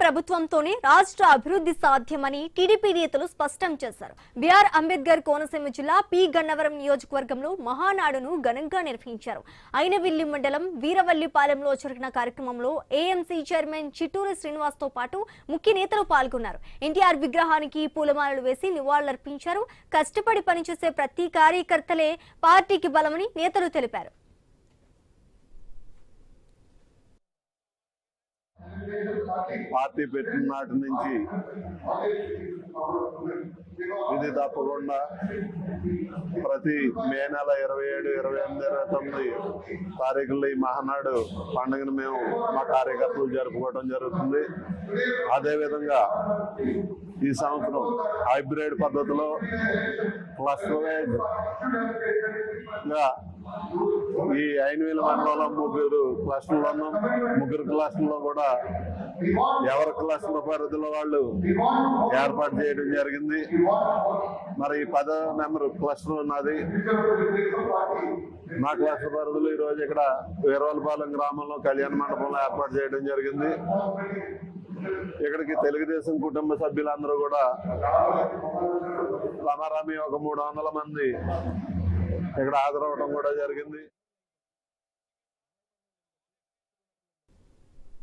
ప్రభుత్వంతోనే రాష్ట్ర అభివృద్ధి సాధ్యమని టీడీపీ నేతలు స్పష్టం చేశారు. బిఆర్ అంబేద్కర్ కోనసీమ జిల్లా పి గన్నవరం నియోజకవర్గంలో మహానాడును ఘనంగా నిర్వహించారు. అయినవిల్లి మండలం వీరవల్లిపాలెంలో జరిగిన కార్యక్రమంలో ఏఎంసీ చైర్మన్ చిట్టూరి శ్రీనివాస్ తో పాటు ముఖ్య నేతలు పాల్గొన్నారు. ఎన్టీఆర్ విగ్రహానికి పూలమాలలు వేసి నివాళులర్పించారు. కష్టపడి పనిచేసే ప్రతి కార్యకర్తలే పార్టీకి బలమని నేతలు తెలిపారు. పార్టీ పెట్టిన నాటి నుంచి ఇది తప్పకుండా ప్రతి మే నెల 27, 28, 29 తారీఖుల్లో ఈ మహానాడు పండుగను మేము మా కార్యకర్తలు జరుపుకోవడం జరుగుతుంది. అదేవిధంగా ఈ సంవత్సరం హైబ్రిడ్ పద్ధతిలో క్లస్టర్ వైజ్ గా ఈ అయినవిల్లి మండలంలో 3 క్లస్టర్లు ఉన్నాం. 3 క్లస్టర్లో కూడా ఎవరి క్లస్టర్ పరిధిలో వాళ్ళు ఏర్పాటు చేయడం జరిగింది. మరి 10వ నెంబర్ క్లస్టర్ ఉన్నది. మా క్లస్టర్ పరిధిలో ఈరోజు ఇక్కడ వీరవల్లిపాలెం గ్రామంలో కళ్యాణ మండపంలో ఏర్పాటు చేయడం జరిగింది. ఇక్కడికి తెలుగుదేశం కుటుంబ సభ్యులందరూ కూడా రమారమి ఒక 300 మంది ఇక్కడ హాజరవడం కూడా జరిగింది.